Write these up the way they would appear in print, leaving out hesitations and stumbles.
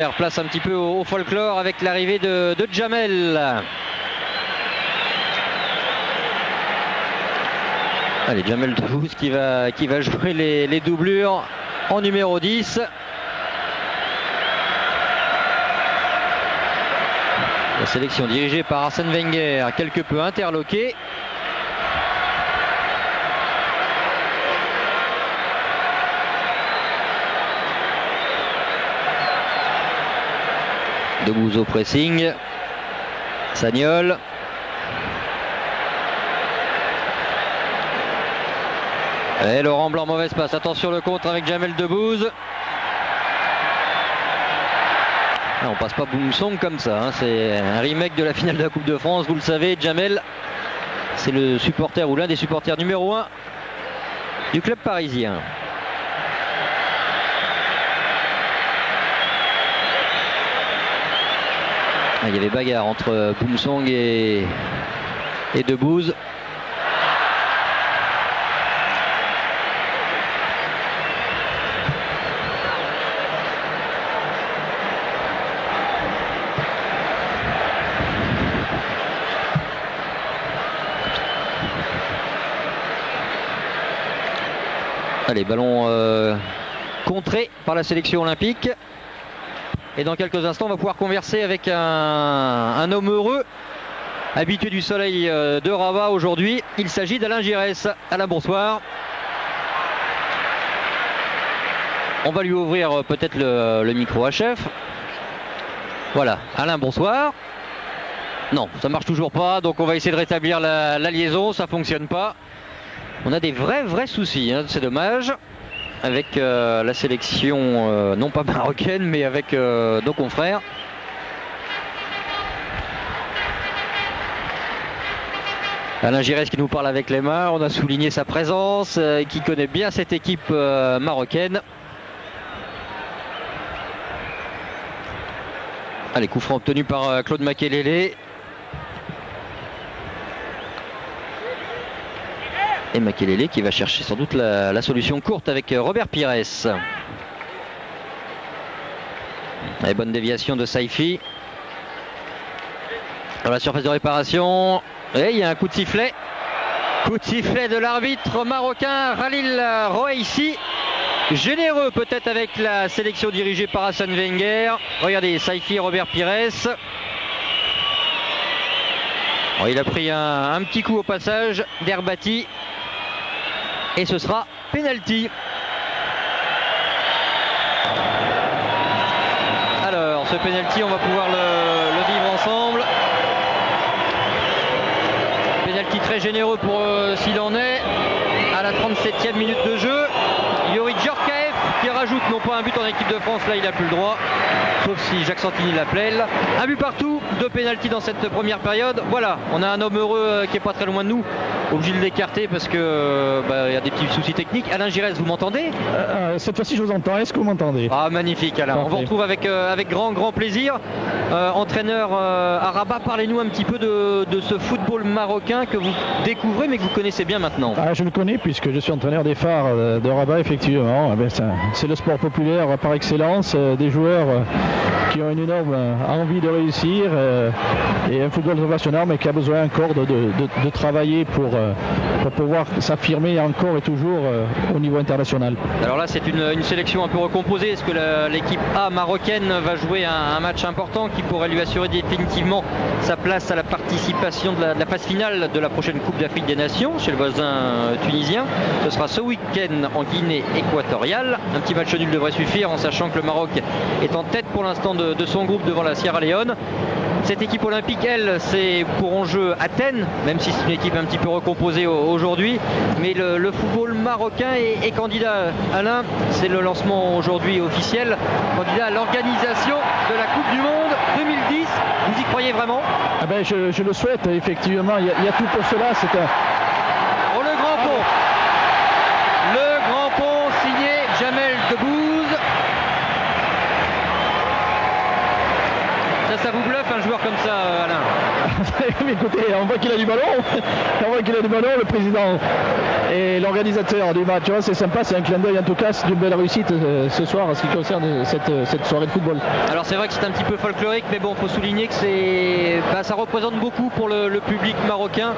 Place un petit peu au folklore avec l'arrivée de Jamel. Allez, Jamel Debbouze qui va jouer les doublures en numéro 10. La sélection dirigée par Arsène Wenger, quelque peu interloquée. Debbouze au pressing. Sagnol. Et Laurent Blanc, mauvaise passe. Attention le contre avec Jamel Debbouze. Ah, on passe pas boum song comme ça, hein. C'est un remake de la finale de la Coupe de France, vous le savez. Jamel, c'est le supporter ou l'un des supporters numéro 1 du club parisien. Ah, il y avait bagarre entre Boumsong et Debbouze. Allez, ballon contré par la sélection olympique. Et dans quelques instants, on va pouvoir converser avec un homme heureux, habitué du soleil de Rabat aujourd'hui. Il s'agit d'Alain Giresse. Alain, bonsoir. On va lui ouvrir peut-être le micro à chef. Voilà, Alain, bonsoir. Non, ça marche toujours pas, donc on va essayer de rétablir la liaison, ça fonctionne pas. On a des vrais soucis, hein, c'est dommage. Avec la sélection, non pas marocaine, mais avec nos confrères. Alain Giresse qui nous parle avec les mains. On a souligné sa présence, qui connaît bien cette équipe marocaine. Allez, coup franc obtenu par Claude Makelele. Et Makelele qui va chercher sans doute la solution courte avec Robert Pires. Allez, bonne déviation de Saifi. Dans la surface de réparation. Et il y a un coup de sifflet. Coup de sifflet de l'arbitre marocain Khalil Roaissi. Généreux peut-être avec la sélection dirigée par Arsène Wenger. Regardez, Saifi et Robert Pires. Bon, il a pris un petit coup au passage d'Herbati. Et ce sera penalty. Alors, ce penalty, on va pouvoir le vivre ensemble. Penalty très généreux pour s'il en est. À la 37e minute de jeu, Yuri Djorkaeff qui rajoute non pas un but en équipe de France, là il n'a plus le droit, sauf si Jacques Santini l'appelle. Un but partout, 2 pénaltys dans cette première période. Voilà, on a un homme heureux qui est pas très loin de nous, obligé de l'écarter parce que y a des petits soucis techniques. Alain Giresse, vous m'entendez? Cette fois-ci je vous entends, est-ce que vous m'entendez? Ah, magnifique Alain, parfait. On vous retrouve avec grand plaisir. Entraîneur à Rabat, parlez-nous un petit peu de ce football marocain que vous découvrez mais que vous connaissez bien maintenant. Je le connais puisque je suis entraîneur des phares de Rabat, effectivement. C'est le sport populaire par excellence, des joueurs qui ont une énorme envie de réussir et un football international mais qui a besoin encore de travailler pour pouvoir s'affirmer encore et toujours au niveau international. Alors là c'est une sélection un peu recomposée. Est-ce que l'équipe A marocaine va jouer un match important qui pourrait lui assurer définitivement sa place à la participation de la phase finale de la prochaine Coupe d'Afrique des Nations chez le voisin tunisien? Ce sera ce week-end en Guinée équatoriale. Un petit match nul devrait suffire en sachant que le Maroc est en tête pour l'instant de son groupe devant la Sierra Leone. Cette équipe olympique, elle, c'est pour enjeu Athènes, même si c'est une équipe un petit peu recomposée aujourd'hui. Mais le football marocain est candidat. Alain, c'est le lancement aujourd'hui officiel, candidat à l'organisation de la Coupe du Monde 2010. Vous y croyez vraiment? Je le souhaite, effectivement. Il y a tout pour cela. C'est un... Oh, le grand pont. Le grand pont signé Jamel Debbouze. Ça vous bluffe un joueur comme ça, Alain? Mais écoutez, on voit qu'il a du ballon. On voit qu'il a du ballon, le président et l'organisateur du match. C'est sympa, c'est un clin d'œil en tout cas, c'est une belle réussite ce soir en ce qui concerne cette soirée de football. Alors c'est vrai que c'est un petit peu folklorique, mais bon, il faut souligner que ça représente beaucoup pour le public marocain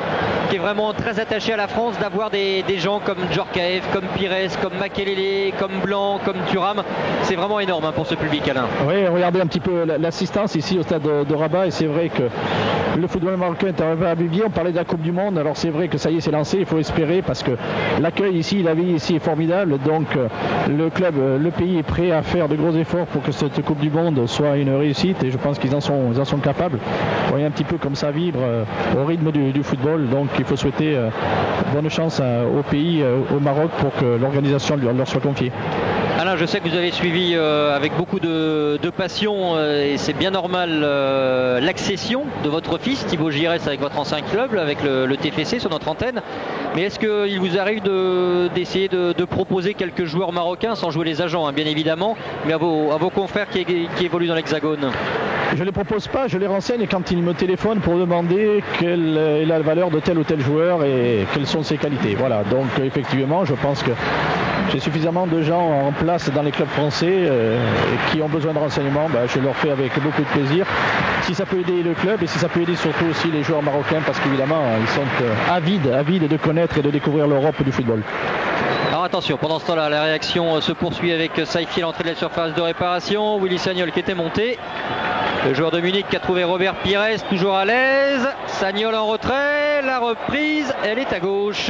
qui est vraiment très attaché à la France, d'avoir des gens comme Djorkaeff, comme Pires, comme Makelele, comme Blanc, comme Thuram. C'est vraiment énorme pour ce public, Alain. Oui, regardez un petit peu l'assistance ici au stade de Rabat, et c'est vrai que le football marocain est arrivé à Bibier. On parlait de la Coupe du Monde, alors c'est vrai que ça y est, c'est lancé, il faut espérer, parce que l'accueil ici, la vie ici est formidable, donc le club, le pays est prêt à faire de gros efforts pour que cette Coupe du Monde soit une réussite, et je pense qu'ils en sont capables. Vous voyez un petit peu comme ça vibre au rythme du football, donc il faut souhaiter bonne chance au pays, au Maroc, pour que l'organisation leur soit confiée. Alain, je sais que vous avez suivi avec beaucoup de passion, et c'est bien normal, l'accession de votre fils Thibaut Giresse avec votre ancien club, avec le TFC sur notre antenne. Mais est-ce qu'il vous arrive d'essayer de proposer quelques joueurs marocains, sans jouer les agents bien évidemment, mais à vos confrères qui évoluent dans l'Hexagone? Je ne les propose pas, je les renseigne quand ils me téléphonent pour demander quelle est la valeur de tel ou tel joueur et quelles sont ses qualités. Voilà, donc effectivement, je pense que j'ai suffisamment de gens en place dans les clubs français qui ont besoin de renseignements. Je leur fais avec beaucoup de plaisir. Si ça peut aider le club, et si ça peut aider surtout aussi les joueurs marocains, parce qu'évidemment, ils sont avides de connaître et de découvrir l'Europe du football. Alors attention, pendant ce temps-là, la réaction se poursuit avec Saifi à l'entrée de la surface de réparation. Willy Sagnol qui était monté. Le joueur de Munich qui a trouvé Robert Pires, toujours à l'aise. Sagnol en retrait. La reprise, elle est à gauche.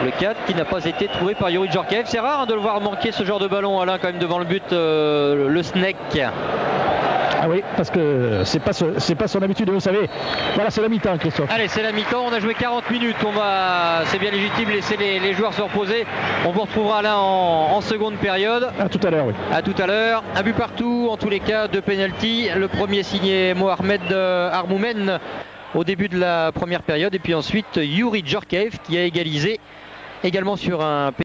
Le 4 qui n'a pas été trouvé par Youri Djorkaeff. C'est rare de le voir manquer ce genre de ballon, Alain, quand même devant le but, le Snake. Ah oui, parce que c'est pas son habitude, vous savez. Voilà, c'est la mi-temps, Christophe. Allez, c'est la mi-temps, on a joué 40 minutes. C'est bien légitime, laisser les joueurs se reposer. On vous retrouvera là en seconde période. À tout à l'heure, oui. À tout à l'heure. Un but partout, en tous les cas, 2 pénaltys. Le premier signé Mohamed Armoumen au début de la première période. Et puis ensuite, Youri Djorkaeff qui a égalisé également sur un